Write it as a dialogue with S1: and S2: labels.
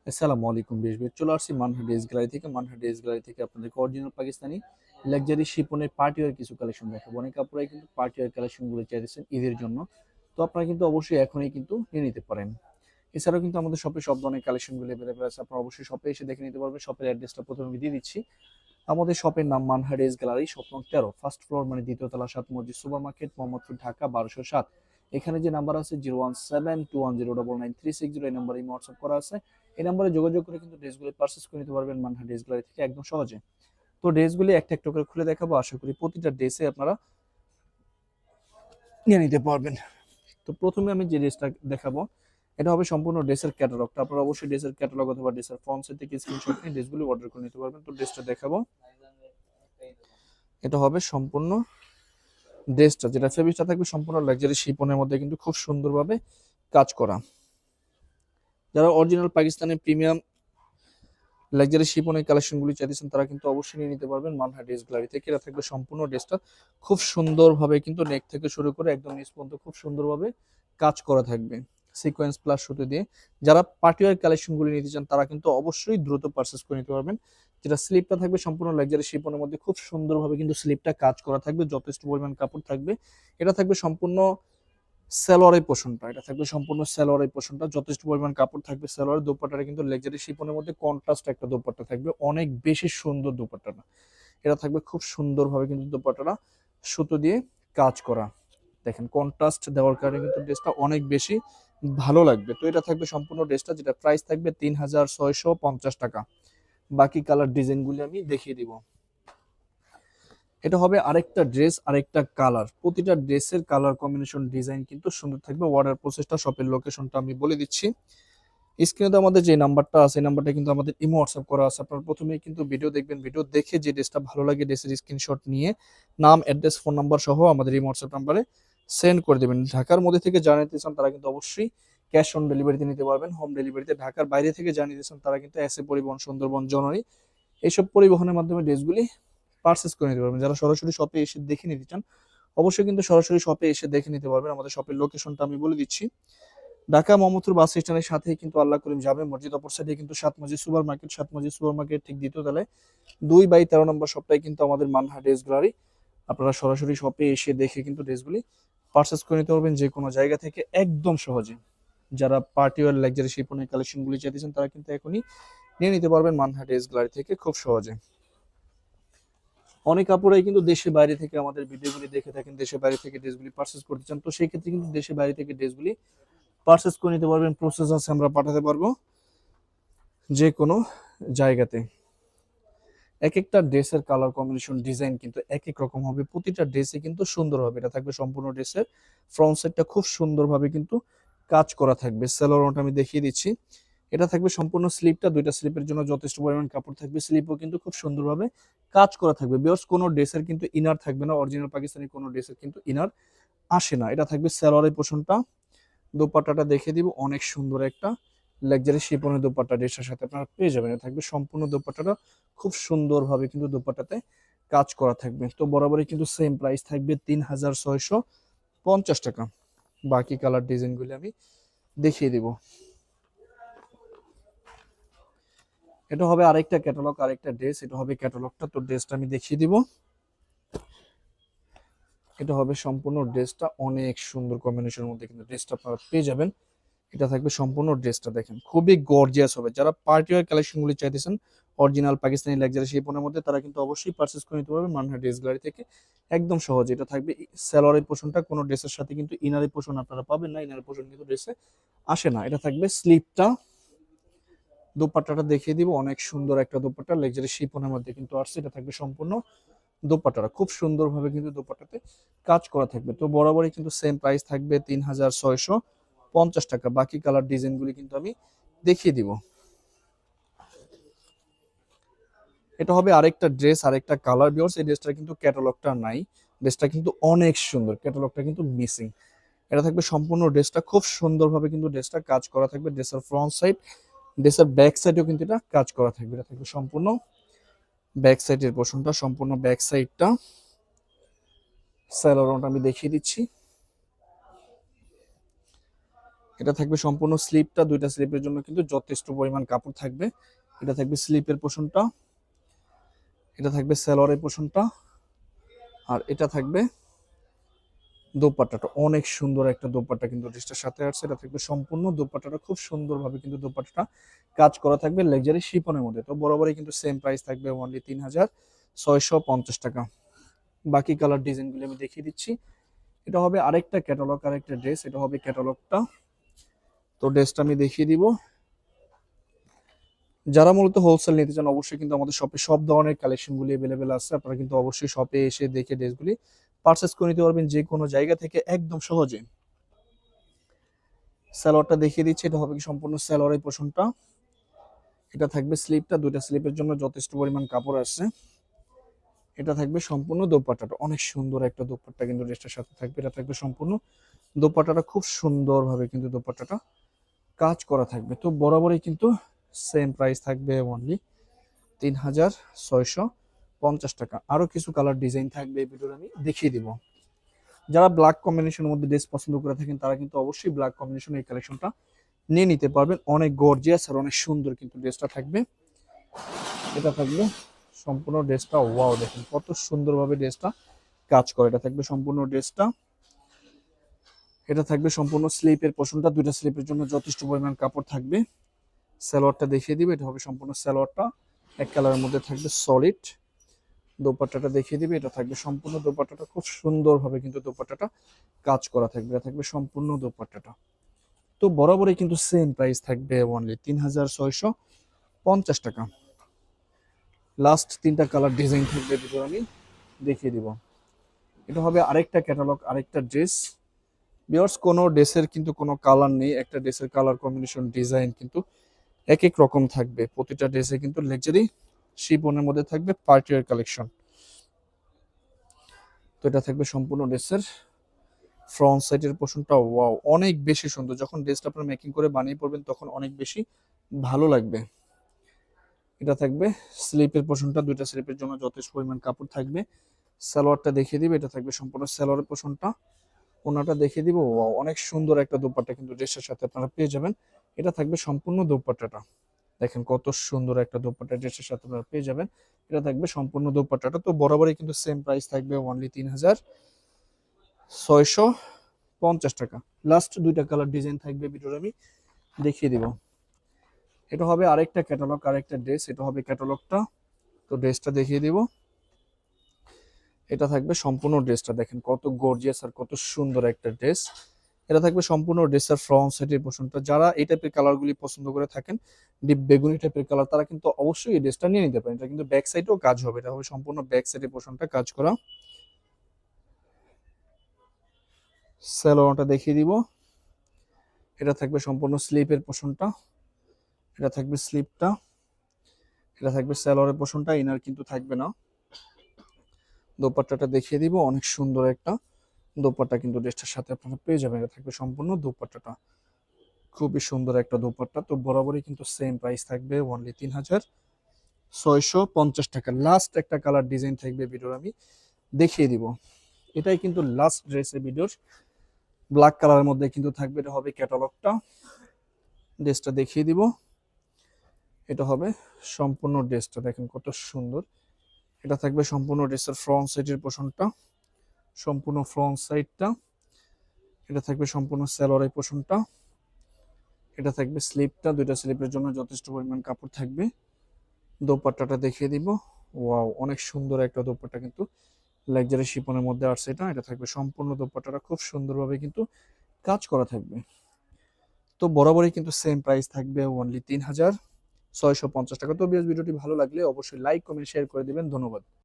S1: আসসালামু আলাইকুম বেশ চলে আসছি মানহা ড্রেস গ্যালারি থেকে। মানহা ড্রেস গ্যালারি থেকে আপনাদেরকে অরিজিনাল পাকিস্তানি লাক্সারি শিপনের পার্টি ওয়্যার কিছু কালেকশন দেখাবো। অনেক আপুরাই কিন্তু পার্টি ওয়্যার কালেকশনগুলো চাইছেন ঈদের জন্য, তো আপনারা কিন্তু অবশ্যই এখনই কিন্তু নিয়ে নিতে পারেন। এছাড়াও কিন্তু আমাদের শপে সব ধরনের কালেকশনগুলো অ্যাভেলেবল আছে, আপনারা অবশ্যই শপে এসে দেখে নিতে পারবেন। শপের অ্যাড্রেসটা প্রথমে আমি দিয়ে দিচ্ছি। আমাদের শপের নাম মানহা ড্রেস গ্যালারি, শপ নং 13, ফার্স্ট ফ্লোর মানে দ্বিতীয় তলা, 7 মসজিদ সুপার মার্কেট, মোহাম্মদপুর, ঢাকা 1207। এখানে যে নাম্বার আছে 01721099360, এই নাম্বারে হোয়াটসঅ্যাপ করা আছে। এই নাম্বারে যোগাযোগ করে কিন্তু ড্রেসগুলো পারচেজ করে নিতে পারবেন মানহা ড্রেস গ্যালারি থেকে একদম সহজে। তো ড্রেসগুলি একটা একটা করে খুলে দেখাবো, আশা করি প্রতিটা ড্রেসে আপনারা নিয়ে নিতে পারবেন। তো প্রথমে আমি যে ড্রেসটা দেখাবো এটা হবে সম্পূর্ণ ড্রেসের ক্যাটালগটা। আপনারা অবশ্যই ড্রেসের ক্যাটালগ অথবা ড্রেসের ফ্রন্ট সাইড থেকে স্ক্রিনশট নিয়ে ড্রেসগুলো অর্ডার করে নিতে পারবেন। তো ড্রেসটা দেখাবো, এটা হবে সম্পূর্ণ ড্রেসটা, যেটা ফেব্রিকটা থাকবে সম্পূর্ণ লাক্সারি শিপনের মধ্যে কিন্তু খুব সুন্দরভাবে কাজ করা। যারা অরিজিনাল পাকিস্তানি প্রিমিয়াম লাক্সারি শিপনের কালেকশনগুলি চাইছেন তারা কিন্তু অবশ্যই নিয়ে নিতে পারবেন মানহা ড্রেস গ্যালারি থেকে। এটা থাকবে সম্পূর্ণ ড্রেসটা খুব সুন্দরভাবে কিন্তু নেক থেকে শুরু করে একদম নিচ পর্যন্ত খুব সুন্দরভাবে কাজ করা থাকবে সিকোয়েন্স প্লাস সুতো দিয়ে। যারা পার্টিওয়ার কালেকশনগুলি নিতে চান তারা কিন্তু অবশ্যই দ্রুত পারচেজ করে নিতে পারবেন। যেটা স্লিপটা থাকবে সম্পূর্ণ লাক্সারি শিপনের মধ্যে খুব সুন্দরভাবে কিন্তু স্লিপটা কাজ করা থাকবে, যথেষ্ট পরিমাণ কাপড় থাকবে। এটা থাকবে সম্পূর্ণ সালোয়ারের পোর্শনটা, এটা থাকবে সম্পূর্ণ সালোয়ারের পোর্শনটা, যথেষ্ট পরিমাণ কাপড় থাকবে। সালোয়ারের দোপাট্টাটা কিন্তু লাক্সারি শিফনের মধ্যে কন্ট্রাস্ট একটা দোপাট্টা থাকবে, অনেক বেশি সুন্দর দোপাট্টাটা। এটা থাকবে খুব সুন্দরভাবে কিন্তু দোপাট্টাটা সুতো দিয়ে কাজ করা। দেখেন কন্ট্রাস্ট দেওয়ার কারণে কিন্তু ড্রেসটা অনেক বেশি ভালো লাগবে। তো এটা থাকবে সম্পূর্ণ ড্রেসটা, যেটা প্রাইস থাকবে 3650 টাকা। বাকি কালার ডিজাইনগুলি আমি দেখিয়ে দিব। এটা হবে আরেকটা ড্রেস, আরেকটা কালার। প্রতিটা ড্রেসের কালার কম্বিনেশন ডিজাইন কিন্তু সুন্দর থাকবে। অর্ডার প্রসেসটা, শপের লোকেশনটা আমি বলে দিচ্ছি। স্ক্রিনে তো আমাদের যে নাম্বারটা আছে, এই নাম্বারটা কিন্তু আমাদের ইমো হোয়াটসঅ্যাপ করা আছে। আপনারা প্রথমেই কিন্তু ভিডিও দেখবেন, ভিডিও দেখে যে ড্রেসটা ভালো লাগে ড্রেসের স্ক্রিনশট নিয়ে নাম, অ্যাড্রেস, ফোন নাম্বার সহ আমাদের ইমো হোয়াটসঅ্যাপ নাম্বারে সেন্ড করে দেবেন। ঢাকার মধ্যে থেকে জানাতে চান তারা কিন্তু অবশ্যই ক্যাশ অন ডেলিভারিতে নিতে পারবেন, হোম ডেলিভারিতে। ঢাকার বাইরে থেকে জানিয়ে দিয়েছেন তারা কিন্তু এসএ পরিবহন, সুন্দরবন, জননী এইসব পরিবহনের মাধ্যমে ড্রেসগুলি পারচেস করে নিতে পারবেন। যারা সরাসরি শপে এসে দেখে নিতে চান অবশ্যই কিন্তু সরাসরি শপে এসে দেখে নিতে পারবেন। আমাদের শপের লোকেশনটা আমি বলে দিচ্ছি। ঢাকা মোহাম্মদপুর বাস স্ট্যান্ডের সাথেই কিন্তু আল্লাহ করিম যাবে মসজিদ, অপর সাইডে কিন্তু 7 মসজিদ সুপার মার্কেট, 7 মসজিদ সুপার মার্কেট ঠিক দ্বিতীয় তলায় 2/13 নম্বর শপটাই কিন্তু আমাদের মানহা ড্রেস গ্যালারি। আপনারা সরাসরি শপে এসে দেখে কিন্তু ড্রেসগুলি পারচেস করে নিতে পারবেন যে কোনো জায়গা থেকে একদম সহজে। যারা পার্টি ওয়্যার লাক্সারি শিপনের কালেকশনগুলি চাইতেছেন তারা কিন্তু এখনই নিয়ে নিতে পারবেন মানহা ড্রেস গ্যালারি থেকে খুব সহজে। অনেক আপুরাই কিন্তু দেশের বাইরে থেকে আমাদের ভিডিওগুলি দেখে থাকেন, দেশের বাইরে থেকে ড্রেসগুলি পারচেস করতে চান, তো সেই ক্ষেত্রে কিন্তু দেশের বাইরে থেকে ড্রেসগুলি পারচেস করে নিতে পারবেন। প্রসেস আছে, আমরা পাঠাতে পারবো যে কোনো জায়গাতে। এক একটা ড্রেসের কালার কম্বিনেশন ডিজাইন কিন্তু এক এক রকম হবে, প্রতিটা ড্রেসে কিন্তু সুন্দর হবে। এটা থাকবে সম্পূর্ণ ড্রেসের ফ্রন্ট সাইডটা খুব সুন্দরভাবে কিন্তু কাজ করা থাকবে। সালোয়ারটা আমি দেখিয়ে দিচ্ছি। এটা থাকবে সম্পূর্ণ স্লিপটা, দুইটা স্লিপের জন্য যথেষ্ট পরিমাণ কাপড় থাকবে। স্লিপও কিন্তু খুব সুন্দরভাবে কাজ করা থাকবে। বিকজ কোনো ড্রেসের কিন্তু ইনার থাকবে না, অরিজিনাল পাকিস্তানি কোনো ড্রেসের কিন্তু ইনার আসে না। এটা থাকবে সালোয়ারের পোর্শনটা। দোপাট্টাটা দেখে দিব, অনেক সুন্দর একটা লাক্সারি শিফনের দোপাট্টা ড্রেসের সাথে আপনারা পেয়ে যাবেন। এটা থাকবে সম্পূর্ণ দোপাট্টাটা খুব সুন্দরভাবে কিন্তু দোপাট্টাতে কাজ করা থাকবে। তো বরাবরই কিন্তু সেম প্রাইস থাকবে 3650 টাকা। বাকি কালার ডিজাইনগুলি আমি দেখিয়ে দিব। এটা হবে আরেকটা ক্যাটালগ, আরেকটা ড্রেস। এটা হবে ক্যাটালগটা, তো ড্রেসটা আমি দেখিয়ে দিব। এটা হবে সম্পূর্ণ ড্রেসটা, অনেক সুন্দর কম্বিনেশনের মধ্যে কিন্তু ড্রেসটা আপনারা পেয়ে যাবেন। এটা থাকবে সম্পূর্ণ ড্রেসটা, দেখেন খুবই গর্জিয়াস হবে। যারা পার্টি ওয়্যার কালেকশনগুলি চাইতেছেন অরিজিনাল পাকিস্তানি লাক্সারি শিপনের মধ্যে তারা কিন্তু অবশ্যই পারচেজ করে নিতে পারবেন মানহা ড্রেস গ্যালারি থেকে একদম সহজে। এটা থাকবে সালোয়ারের পোর্শনটা, কোনো ড্রেসের সাথে কিন্তু ইনারের পোর্শন আপনারা পাবেন না, ইনারের পোর্শন কিন্তু ড্রেসে আসে না। এটা থাকবে স্লিপটা। দোপাট্টাটা দেখিয়ে দিব, অনেক সুন্দর একটা দোপাট্টা লাক্সারি শিপনের মধ্যে কিন্তু আসছে। এটা থাকবে সম্পূর্ণ দোপাট্টাটা খুব সুন্দরভাবে কিন্তু দোপাট্টাতে কাজ করা থাকবে। তো বরাবরই কিন্তু সেম প্রাইস থাকবে 3650 টাকা। বাকি কালার ডিজাইনগুলি কিন্তু আমি দেখিয়ে দিব। এটা হবে আরেকটা ড্রেস, আরেকটা কালার। বিকজ এই ড্রেসটা কিন্তু ক্যাটালগটা নাই, ড্রেসটা কিন্তু অনেক সুন্দর, ক্যাটালগটা কিন্তু মিসিং। এটা থাকবে সম্পূর্ণ ড্রেসটা খুব সুন্দরভাবে কিন্তু ড্রেসটা কাজ করা থাকবে। ড্রেসের ফ্রন্ট সাইড, ড্রেসের ব্যাক সাইডেও কিন্তু এটা কাজ করা থাকবে। এটা থাকবে সম্পূর্ণ ব্যাক সাইডের পোর্শনটা, সম্পূর্ণ ব্যাক সাইডটা। স্যালোয়ারটা আমি দেখিয়ে দিচ্ছি। এটা থাকবে সম্পূর্ণ স্লিপটা, দুইটা স্লিপের জন্য কিন্তু যথেষ্ট পরিমাণ কাপড় থাকবে। এটা থাকবে স্লিপের পোর্শনটা, এটা থাকবে সালোয়ারের পোর্শনটা, আর এটা থাকবে দোপাট্টাটা। অনেক সুন্দর একটা দোপাট্টা কিন্তু ড্রেসটার সাথে আসছে। এটা থাকবে সম্পূর্ণ দোপাট্টাটা খুব সুন্দরভাবে কিন্তু দোপাট্টাটা কাজ করা থাকবে লাক্সারি শিফনের মধ্যে। তো বরাবরই কিন্তু সেম প্রাইস থাকবে অনলি 3650 টাকা। বাকি কালার ডিজাইনগুলো আমি দেখিয়ে দিচ্ছি। এটা হবে আরেকটা ক্যাটালগ, আরেকটা ড্রেস। এটা হবে ক্যাটালগটা। তো ড্রেসটা আমি দেখিয়ে দিব। যারা মূলত হোলসেল নিতে চান অবশ্যই কিন্তু আমাদের শপে সব ধরনের কালেকশনগুলি अवेलेबल আছে। আপনারা কিন্তু অবশ্যই শপে এসে দেখে ড্রেসগুলি পারচেজ করে নিতে পারবেন যে কোনো জায়গা থেকে একদম সহজে। সালোয়ারটা দেখিয়ে দিচ্ছি। এটা হবে কি সম্পূর্ণ সালোয়ারের পোর্শনটা। এটা থাকবে স্লিপটা, দুইটা স্লিপের জন্য যথেষ্ট পরিমাণ কাপড় আসছে। এটা থাকবে সম্পূর্ণ দোপাট্টাটা। অনেক সুন্দর একটা দোপাট্টা কিন্তু ড্রেসটার সাথে থাকবে। এটা থাকবে সম্পূর্ণ দোপাট্টাটা, খুব সুন্দরভাবে কিন্তু দোপাট্টাটা কাজ করা থাকবে। তো বরাবরই কিন্তু সেম প্রাইস থাকবে অনলি 3650 টাকা। আরো কিছু কালার ডিজাইন থাকবে এই ভিডিওতে আমি দেখিয়ে দিব। যারা ব্ল্যাক কম্বিনেশনের মধ্যে ড্রেস পছন্দ করে থাকেন তারা কিন্তু অবশ্যই ব্ল্যাক কম্বিনেশনের এই কালেকশনটা নিয়ে নিতে পারবেন। অনেক গর্জিয়াস আর অনেক সুন্দর কিন্তু ড্রেসটা থাকবে। এটা থাকবে সম্পূর্ণ ড্রেসটা। ওয়াও, দেখেন কত সুন্দরভাবে ড্রেসটা কাজ করে। এটা থাকবে সম্পূর্ণ ড্রেসটা। এটা থাকবে সম্পূর্ণ স্লিপের পোর্শনটা, দুইটা স্লিপের জন্য যথেষ্ট পরিমাণ কাপড় থাকবে। সালোয়ারটা দেখিয়ে দিবে। এটা হবে সম্পূর্ণ সালোয়ারটা, এক কালারের মধ্যে থাকবে সলিড। দোপাট্টাটা দেখিয়ে দিবে। এটা থাকবে সম্পূর্ণ দোপাট্টাটা, খুব সুন্দরভাবে কিন্তু দোপাট্টাটা কাজ করা থাকবে। এটা থাকবে সম্পূর্ণ দোপাট্টাটা। তো বরাবরই কিন্তু সেম প্রাইস থাকবে অনলি 3650 টাকা। লাস্ট তিনটা কালার ডিজাইন থাকবে ভিতরে আমি দেখিয়ে দিব। এটা হবে আরেকটা ক্যাটালগ, আরেকটা ড্রেস। ভিউয়ার্স, কোনো ড্রেসের কিন্তু কোনো কালার নেই। একটা ড্রেসের কালার কম্বিনেশন ডিজাইন কিন্তু এক এক রকম থাকবে। প্রতিটা ড্রেসে কিন্তু লাক্সারি শিফনের মধ্যে থাকবে পার্টি ওয়্যার কালেকশন। তো এটা থাকবে সম্পূর্ণ ড্রেসের ফ্রন্ট সাইডের পোর্শনটা। ওয়াও, অনেক বেশি সুন্দর। যখন ড্রেসটা আপনারা মেকিং করে বানিয়ে পড়বেন তখন অনেক বেশি ভালো লাগবে। এটা থাকবে স্লিপের পোর্শনটা, দুইটা স্লিপের জন্য যথেষ্ট পরিমাণ কাপড় থাকবে। সালোয়ারটা দেখিয়ে দিবে। এটা থাকবে সম্পূর্ণ সালোয়ারের পোর্শনটা। ওনাটা দেখিয়ে দিব। ওয়াও, অনেক সুন্দর একটা দোপাট্টা কিন্তু ড্রেসের সাথে আপনারা পেয়ে যাবেন। এটা থাকবে সম্পূর্ণ দোপাট্টাটা। দেখেন কত সুন্দর একটা দোপাট্টা ড্রেসের সাথে আপনারা পেয়ে যাবেন। এটা থাকবে সম্পূর্ণ দোপাট্টাটা। তো বরাবরই কিন্তু সেম প্রাইস থাকবে অনলি 3650 টাকা। লাস্ট দুইটা কালার ডিজাইন থাকবে ভিডিওতে আমি দেখিয়ে দিব। এটা হবে আরেকটা ক্যাটালগ, আরেকটা ড্রেস। এটা হবে ক্যাটালগটা। তো ড্রেসটা দেখিয়ে দিব। এটা থাকবে সম্পূর্ণ ড্রেসটা। দেখেন কত গর্জিয়াস আর কত সুন্দর একটা ড্রেস। এটা থাকবে সম্পূর্ণ ড্রেসের ফ্রন্ট সাইডের পোর্শনটা। যারা এই টাইপের কালারগুলি পছন্দ করে থাকেন, ডিপ বেগুনি টাইপের কালার, তারা কিন্তু অবশ্যই এই ড্রেসটা নিয়ে নিতে পারেন। এটা কিন্তু ব্যাক সাইডেও কাজ হবে। এটা হবে সম্পূর্ণ ব্যাক সাইডের পোর্শনটা কাজ করা। সালোয়ারটা দেখিয়ে দিব। এটা থাকবে সম্পূর্ণ স্লিপের পোর্শনটা। এটা থাকবে স্লিপটা। এটা থাকবে সালোয়ারের পোর্শনটা, ইনার কিন্তু থাকবে না। দোপাট্টাটা দেখিয়ে দিব। অনেক সুন্দর একটা দোপাট্টা কিন্তু ড্রেসটার সাথে আপনারা পেয়ে যাবেন। এটা থাকবে সম্পূর্ণ দোপাট্টাটা, খুবই সুন্দর একটা দোপাট্টা। তো বরাবরই কিন্তু সেম প্রাইস থাকবে অনলি 3650 টাকা। লাস্ট একটা কালার ডিজাইন থাকবে ভিডিওর আমি দেখিয়ে দিব। এটাই কিন্তু লাস্ট ড্রেসের ভিডিওর। ব্ল্যাক কালারের মধ্যে কিন্তু থাকবে। এটা হবে ক্যাটালগটা। ড্রেসটা দেখিয়ে দিব। এটা হবে সম্পূর্ণ ড্রেসটা। দেখেন কত সুন্দর। এটা থাকবে সম্পূর্ণ ড্রেসের ফ্রন্ট সাইডের পোর্শনটা, সম্পূর্ণ ফ্রন্ট সাইডটা। এটা থাকবে সম্পূর্ণ সালোয়ারের পোর্শনটা। এটা থাকবে স্লিপটা, দুইটা স্লিপের জন্য যথেষ্ট পরিমাণ কাপড় থাকবে। দোপাট্টাটা দেখিয়ে দিব। ওয়াও, অনেক সুন্দর একটা দোপাট্টা কিন্তু লাক্সারি শিফনের মধ্যে আসছে। এটা এটা থাকবে সম্পূর্ণ দোপাট্টাটা, খুব সুন্দরভাবে কিন্তু কাজ করা থাকবে। তো বরাবরই কিন্তু সেম প্রাইস থাকবে অনলি 3650 টাকা। তো ভিডিওটি ভালো লাগলে অবশ্যই লাইক কমেন্ট শেয়ার করে দিবেন। ধন্যবাদ।